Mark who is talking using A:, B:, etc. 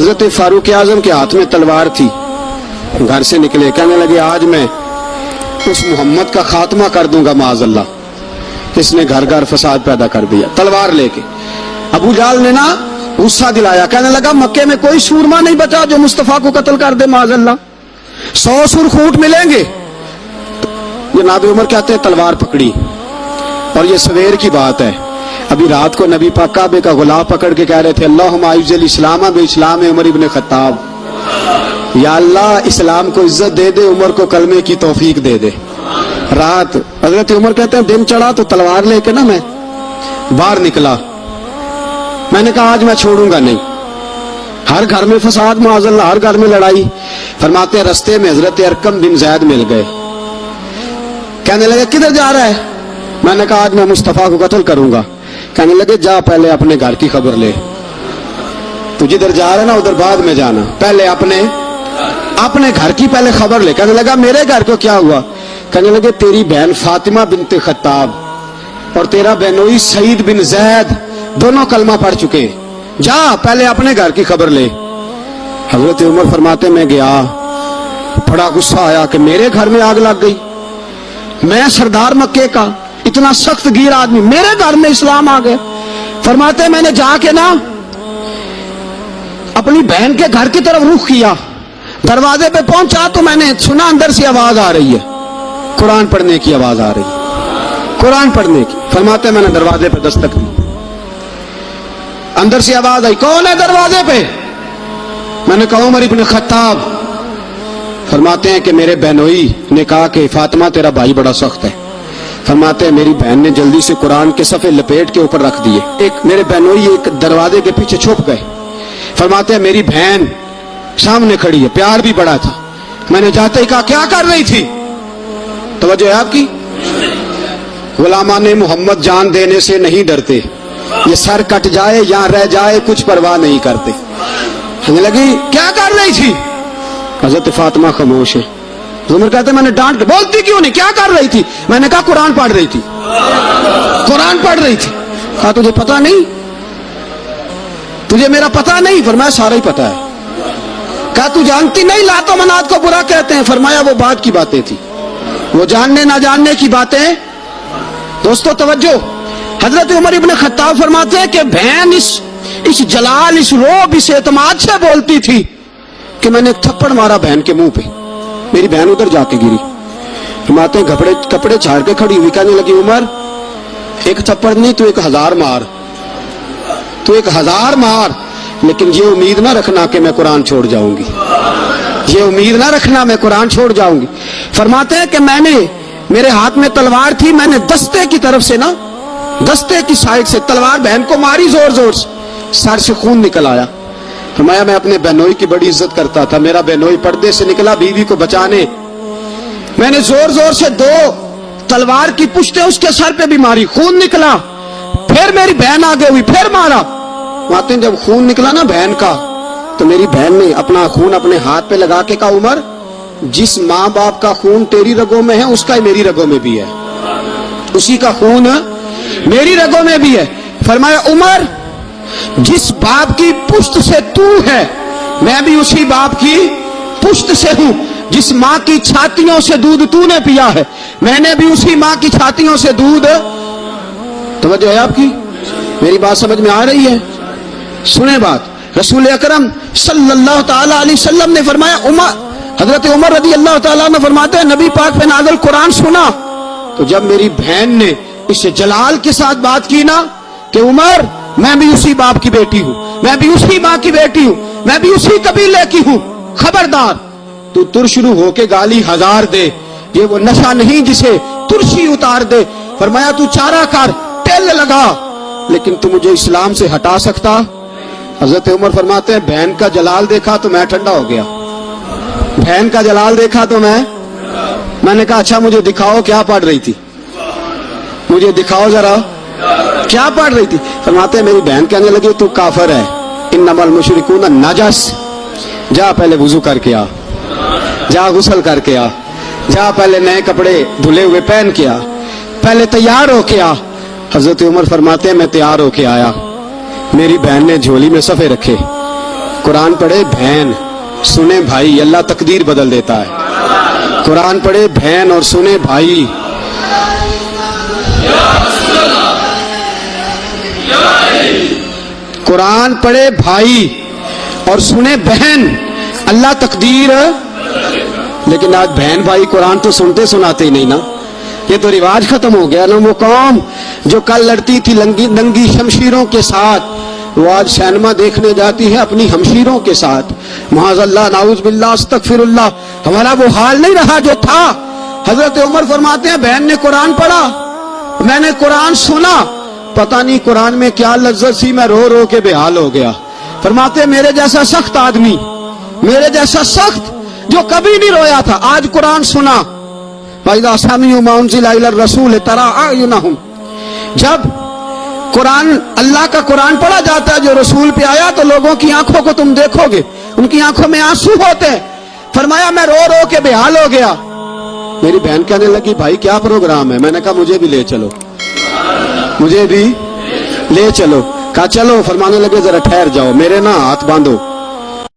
A: حضرت فاروق اعظم کے ہاتھ میں تلوار تھی، گھر سے نکلے، کہنے لگے آج میں اس محمد کا خاتمہ کر دوں گا معاذ اللہ، اس نے گھر گھر فساد پیدا کر دیا تلوار لے کے۔ ابو جہل نے نا غصہ دلایا، کہنے لگا مکے میں کوئی سورما نہیں بچا جو مصطفیٰ کو قتل کر دے معاذ اللہ، 100 سرخوٹ ملیں گے۔ جناب عمر کہتے ہیں تلوار پکڑی، اور یہ سویر کی بات ہے، ابھی رات کو نبی پاک کعبے کا غلاف پکڑ کے کہہ رہے تھے اللہم اعز الاسلام باسلام عمر ابن خطاب، یا اللہ اسلام کو عزت دے دے، عمر کو کلمے کی توفیق دے دے۔ رات حضرت عمر کہتے ہیں دن چڑھا تو تلوار لے کے نا میں باہر نکلا، میں نے کہا آج میں چھوڑوں گا نہیں، ہر گھر میں فساد معاذ اللہ، ہر گھر میں لڑائی۔ فرماتے ہیں رستے میں حضرت ارقم بن زید مل گئے، کہنے لگے کدھر جا رہا ہے؟ میں نے کہا آج میں مصطفیٰ کو قتل کروں گا۔ کہنے لگے جا پہلے اپنے گھر کی خبر لے، تو جدھر جا رہا ہے نا ادھر بعد میں جانا، پہلے اپنے گھر کی پہلے خبر لے۔ کہنے لگا میرے گھر کو کیا ہوا؟ کہنے لگے تیری بہن فاطمہ بنت خطاب اور تیرا بہنوئی سعید بن زید دونوں کلمہ پڑھ چکے، جا پہلے اپنے گھر کی خبر لے۔ حضرت عمر فرماتے میں گیا، بڑا غصہ آیا کہ میرے گھر میں آگ لگ گئی، میں سردار مکے کا اتنا سخت گیر آدمی، میرے گھر میں اسلام آ گئے۔ فرماتے میں نے جا کے نا اپنی بہن کے گھر کی طرف رخ کیا، دروازے پہ پہنچا تو میں نے سنا اندر سے آواز آ رہی ہے، قرآن پڑھنے کی آواز آ رہی ہے، قرآن پڑھنے کی۔ فرماتے میں نے دروازے پہ دستک دی، اندر سے آواز آئی کون ہے دروازے پہ؟ میں نے کہا عمر ابن خطاب۔ فرماتے ہیں کہ میرے بہنوئی نے کہا کہ فاطمہ تیرا بھائی بڑا سخت ہے۔ فرماتے ہیں میری بہن نے جلدی سے قرآن کے صفحے لپیٹ کے اوپر رکھ دیے، ایک میرے بہنوئی ایک دروازے کے پیچھے چھپ گئے۔ فرماتے ہیں میری بہن سامنے کھڑی ہے، پیار بھی بڑا تھا، میں نے جاتے ہی کہا کیا کر رہی تھی؟ توجہ ہے آپ کی؟ غلامان محمد جان دینے سے نہیں ڈرتے، یہ سر کٹ جائے یا رہ جائے کچھ پرواہ نہیں کرتے۔ کہنے لگی کیا کر رہی تھی؟ حضرت فاطمہ خاموش ہے۔ عمر کہتے میں نے ڈانٹ، بولتی کیوں نہیں، کیا کر رہی تھی؟ میں نے کہا قرآن پڑھ رہی تھی، قرآن پڑھ رہی تھی۔ کہا تجھے پتا نہیں، تجھے میرا پتا نہیں؟ فرمایا سارا ہی پتا ہے۔ کہا تو جانتی نہیں لات و منات کو برا کہتے ہیں؟ فرمایا وہ بات کی باتیں تھی، وہ جاننے نہ جاننے کی باتیں۔ دوستو توجہ، حضرت عمر ابن خطاب فرماتے ہیں کہ بہن اس جلال، اس روب، اس اعتماد سے بولتی تھی کہ میں نے تھپڑ مارا بہن کے منہ پہ، میری بہن ادھر جا کے گری۔ فرماتے ہیں کپڑے چھاڑ کے کھڑی ہوئی، کہنے لگی عمر ایک تھپڑ نہیں تو 1000 مار، تو 1000 مار، لیکن یہ امید نہ رکھنا کہ میں قرآن چھوڑ جاؤں گی، یہ امید نہ رکھنا میں قرآن چھوڑ جاؤں گی۔ فرماتے ہیں کہ میرے ہاتھ میں تلوار تھی، میں نے دستے کی طرف سے نا، دستے کی سائڈ سے تلوار بہن کو ماری زور زور سے، سر سے خون نکل آیا۔ فرمایا میں اپنے بہنوئی کی بڑی عزت کرتا تھا، میرا بہنوئی پردے سے نکلا بیوی کو بچانے، میں نے زور زور سے 2 تلوار کی پشتیں اس کے سر پہ بھی ماری، خون نکلا، پھر میری بہن آگے ہوئی، پھر مارا۔ ماتے جب خون نکلا نا بہن کا تو میری بہن نے اپنا خون اپنے ہاتھ پہ لگا کے کہا عمر جس ماں باپ کا خون تیری رگوں میں ہے اس کا ہی میری رگوں میں بھی ہے، اسی کا خون میری رگوں میں بھی ہے۔ فرمایا عمر جس باپ کی پشت سے تو ہے میں بھی اسی باپ کی پشت سے ہوں، جس ماں کی چھاتیوں سے دودھ تو نے پیا ہے میں نے بھی اسی ماں کی چھاتیوں سے دودھ۔ توجہ ہے آپ کی؟ میری بات سمجھ میں آ رہی ہے؟ سنیں بات، رسول اکرم صلی اللہ تعالی علیہ وسلم نے فرمایا، حضرت عمر رضی اللہ تعالیٰ عنہ فرماتے ہیں نبی پاک پہ نازل قرآن سنا تو جب میری بہن نے اس جلال کے ساتھ بات کی نا کہ عمر میں بھی اسی باپ کی بیٹی ہوں، میں بھی اسی ماں کی بیٹی ہوں، میں بھی اسی قبیلے کی ہوں، خبردار تو ترشرو ہو کے گالی 1000 دے، یہ وہ نشہ نہیں جسے ترشی اتار دے۔ فرمایا تو چارہ کر، تیل لگا، لیکن تو مجھے اسلام سے ہٹا سکتا؟ حضرت عمر فرماتے ہیں بہن کا جلال دیکھا تو میں ٹھنڈا ہو گیا، بہن کا جلال دیکھا تو میں نے کہا اچھا مجھے دکھاؤ کیا پڑھ رہی تھی، مجھے دکھاؤ ذرا کیا پڑھ رہی تھی۔ فرماتے ہیں میری بہن کہنے لگی تو کافر ہے، انما المشرکون نجس، جا پہلے وضو کر کے آ، جا غسل کر کے آ، جا پہلے نئے کپڑے دھلے ہوئے پہن کے آ، پہلے تیار ہو کے آ۔ حضرت عمر فرماتے ہیں میں تیار ہو کے آیا، میری بہن نے جھولی میں صفحے رکھے، قرآن پڑھے بہن، سنے بھائی، اللہ تقدیر بدل دیتا ہے. قرآن پڑھے بہن اور سنے بھائی. قرآن پڑھے بھائی اور سنے بہن، اللہ تقدیر. لیکن آج بہن بھائی قرآن تو سنتے سناتے ہی نہیں نا. یہ تو رواج ختم ہو گیا نا. وہ قوم جو کل لڑتی تھی ننگی شمشیروں کے ساتھ، وہ آج سینما دیکھنے جاتی ہے اپنی ہمشیروں کے ساتھ. معاذ اللہ، نعوذ باللہ، استغفر اللہ. ہمارا وہ حال نہیں رہا جو تھا. حضرت عمر فرماتے ہیں بہن نے قرآن پڑھا، میں نے قرآن سنا، پتہ نہیں قرآن میں کیا لذت سی، میں رو رو کے بے حال ہو گیا. فرماتے ہیں میرے جیسا سخت آدمی، میرے جیسا سخت جو کبھی نہیں رویا تھا، آج قرآن سنا. وَإِذَا سَمِعُوا مَا أُنزِلَ إِلَى الرَّسُولِ تَرَىٰ أَعْيُنَهُمْ، جب قرآن، اللہ کا قرآن پڑھا جاتا ہے جو رسول پہ آیا، تو لوگوں کی آنکھوں کو تم دیکھو گے، ان کی آنکھوں میں آنسو ہوتے ہیں. فرمایا میں رو رو کے بے حال ہو گیا. میری بہن کہنے لگی بھائی کیا پروگرام ہے؟ میں نے کہا مجھے بھی لے چلو، مجھے بھی لے چلو. کہا چلو. فرمانے لگے ذرا ٹھہر جاؤ، میرے نا ہاتھ باندھو.